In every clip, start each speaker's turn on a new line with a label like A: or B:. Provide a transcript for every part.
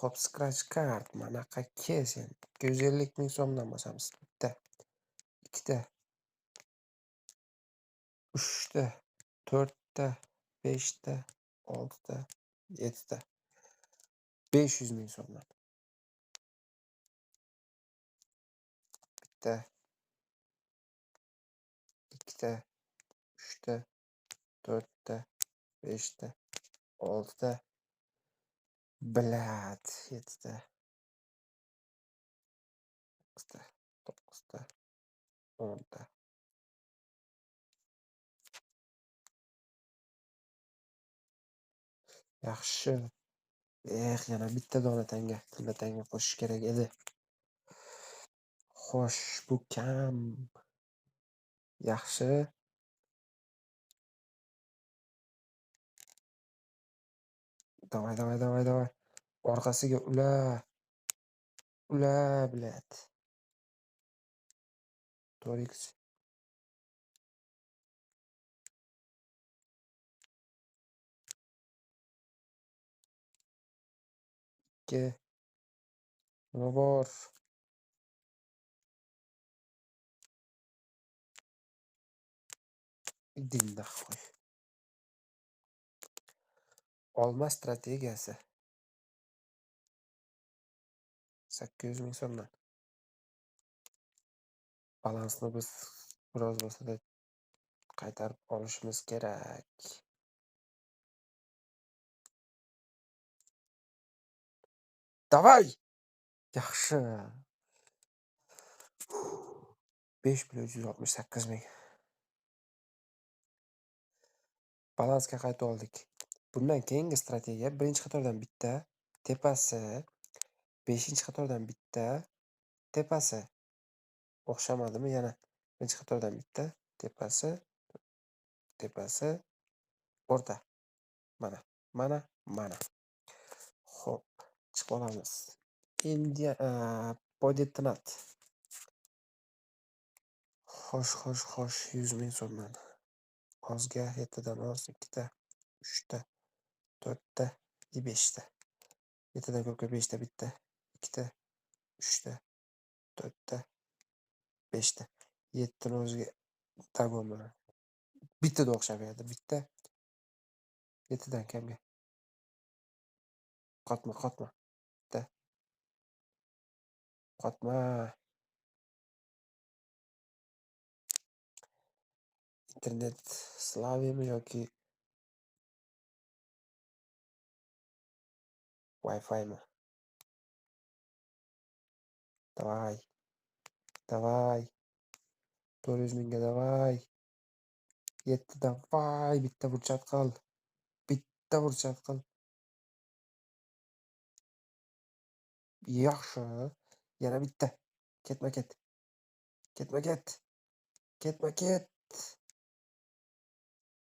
A: Hop scratch card manaqa kes endi. 250 ming so'mdan bosamiz. Bitta, ikkita, uchta, to'rtta, beshta, oltita, yettita. 500 ming so'mdan. Bitta, ikkita, uchta, to'rtta, beshta, oltita, blat, yettita, sakkizta, to'qqizta, o'nta. Yaxshi. Yana bitta dona tanga, tilla tanga qo'shish kerak edi. Xo'sh, bu kam. Yaxshi. Давай. Orqasiga ula. Ula, blat. 4x. 2. Nima bor? Dinda qo'y. Olma strategiyasi. 800 ming so'mdan. Balansni biz biroz bo'lsa-da qaytarib olishimiz kerak. Davay! Yaxshi. 5.168 ming. Balansga qaytib oldik. Bundan keyingi strategiya birinchi qatordan bitta, tepasi, 5-qatordan bitta, tepasi. O'xshamadimi yana? Birinchi qatordan bitta, tepasi, o'rta. Mana. Xo'p, chiqib olamiz. India Podetnat. Xo'sh, 100 ming so'mdan. Ozga 7dan oz, 2ta, 3ta, 4ta, 5ta. 7dan ko'pga 5ta, bitta, 2ta, 3ta, 4ta, 5ta. 7 ni o'ziga dagon bilan. Bittada o'xshamaydi, bitta. 7dan kamga. Qotma. Bitta. Qotma. Internet slavimi yoki Wi-Fi mi? Davay. 400 mingga davay. 7dan vay, bitta burchat qil. Yaxshi. Yana bitta. Ketma-ket.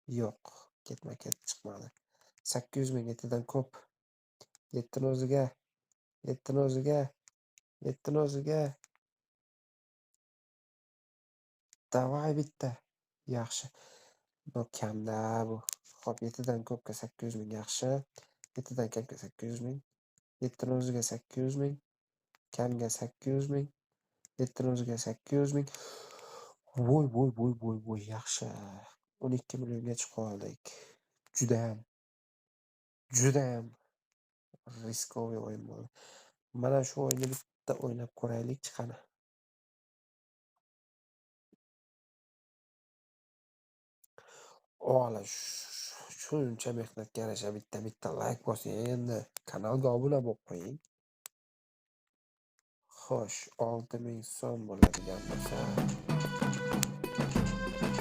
A: Yo'q, ketma-ket chiqmadi. 800 ming 7dan ko'p. 7 ni o'ziga. Davay bitta. Yaxshi. Bu kamda bu. Xo'p, 7dan ko'pga 800 ming yaxshi. 7dan kamga 800 ming. 7 ni o'ziga 800 ming. Kamga 800 ming. 7 ni o'ziga 800 ming. Voy, yaxshi. 12 millionga chiqib oldik. Judayam riskoviy o'yin bo'ldi. Mana shu o'yinni bitta o'ynab ko'raylik qani. Ola shuncha mehnatga yarasha bitta like bosing, endi kanalga obuna bo'lib qo'ying. Xo'sh, 6000 so'm bo'ladigan bo'lsa,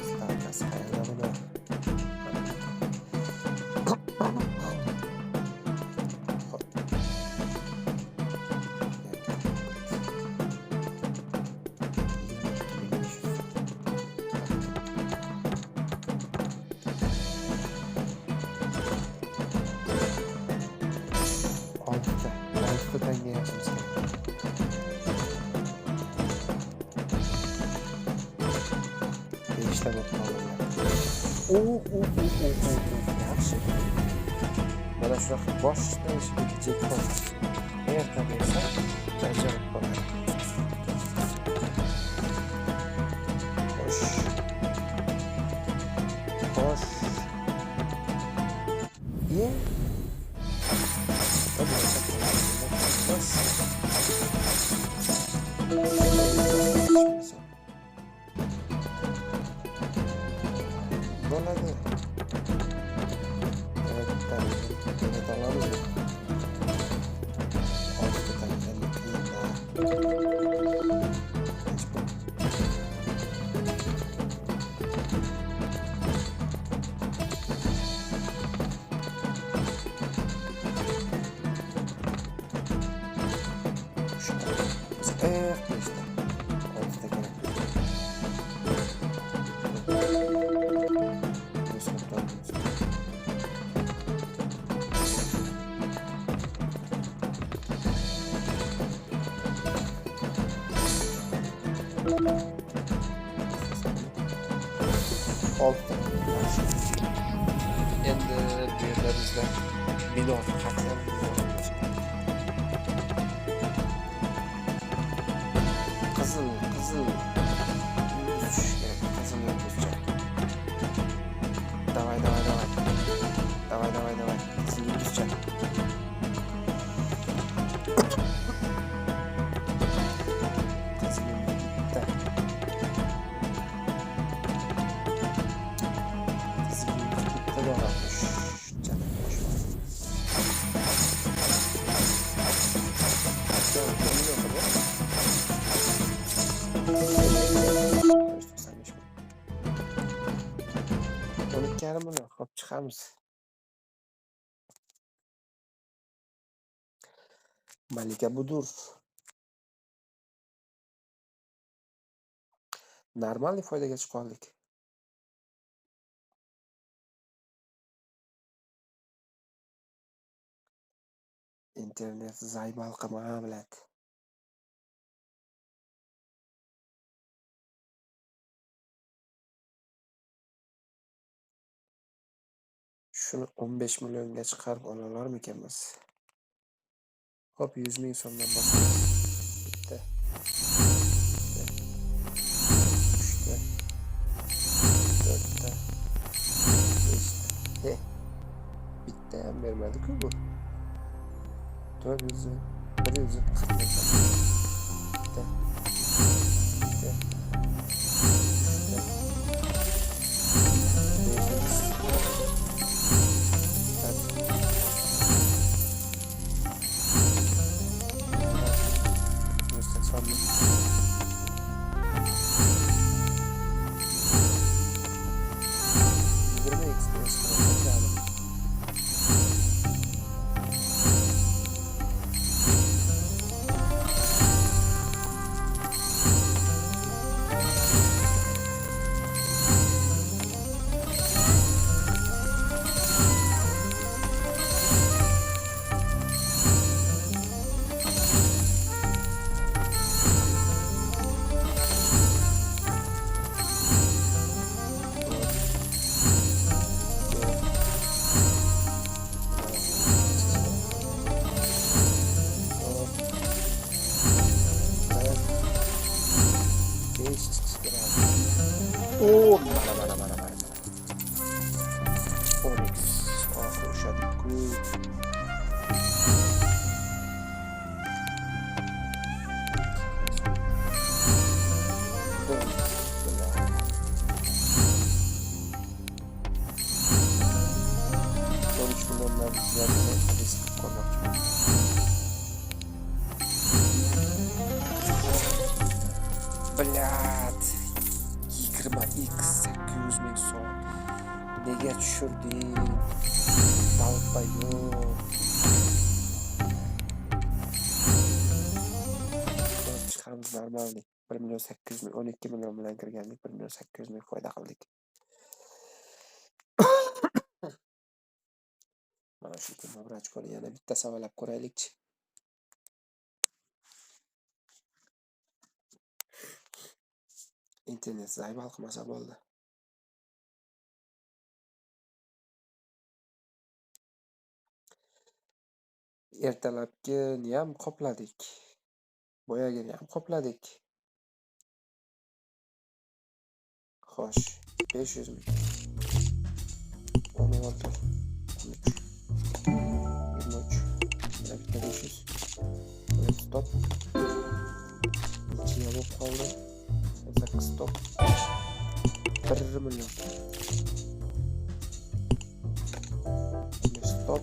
A: stavkasi qayerda buni? Oltita tanga yashimiz kerak. Beshta bo'lib qoldi. Yaxshi. Mana shunaqa boshdan ishga jackpot. Bo'ladi. Evet, alamız mı? Hospital işte. Ortada gerek yok. Endi bu yerda bizda minor qatlam qizil yulduz kerak. Qizil yulduzcha. Давай. Qizil yulduzcha. Qizil yulduz bitta. Qizil yulduz bitta boramish. Canım boş ver. Yarim buni hop chiqamiz. Malika Budur. Normalniy foydaga chiqib qoldik. Internet zaybalqi ma'amlat. Shuni 15 millionga chiqarib olalarmikanmiz? Hop 100 ming so'mdan boshlaymiz. Bitta. Uchta. To'rtta. Beshta. Bitta ham bermadi-ku bu. 400. 100. Bitta. Oh, mana. Onyx. Oxiri ushadik-ku. Блядь. 20x 800 ming so'm. Nega tushirdik? Tavba yo'q. Chiqamiz normalniy. 1 million 800 ming 12 million bilan kirgandik. 1 million 800 ming foyda qildik. Mana shu kun vrachkoni yana bitta savolab ko'raylikchi. Internet zaybal qilmasa bo'ldi. Ertalabkini ham qopladik. Boyagini ham qopladik. Xo'sh, 500 ming. 16, 13, 23, bitta 500. Stop. bo'lib qoldi. 8 top. 1 million. 5 top.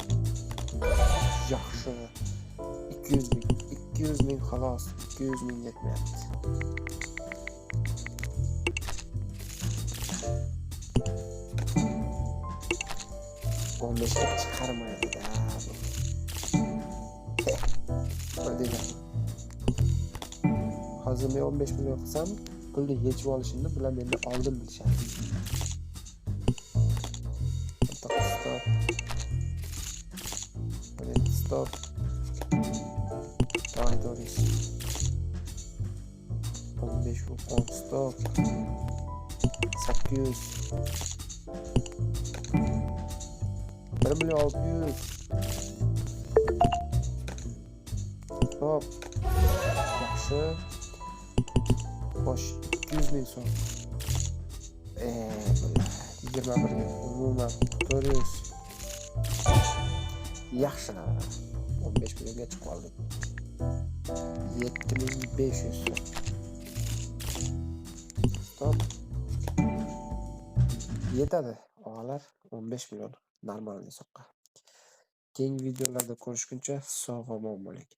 A: Yaxshi. 200 ming. 200 ming xolos. 200 ming yetmayapti. O'n beshga chiqarmaydi-da. Nima deyman? Hozir men 15 million qilsam, pulni yechib olishimni bular mendan oldin bilishadi. Stop. Stop. Давай, Дорис. 15 10 stop. 800. 1 million 600. Stop. Yaxshi. Xo'sh, 200 ming so'm. 21 ga umuman 400. Yaxshi. 15 millionga chiqib qoldik. 7500 so'm. Stop. Yetadi. Og'alar 15 million normal hisobga. Keyingi videolarda ko'rishguncha sog' omon bo'ling.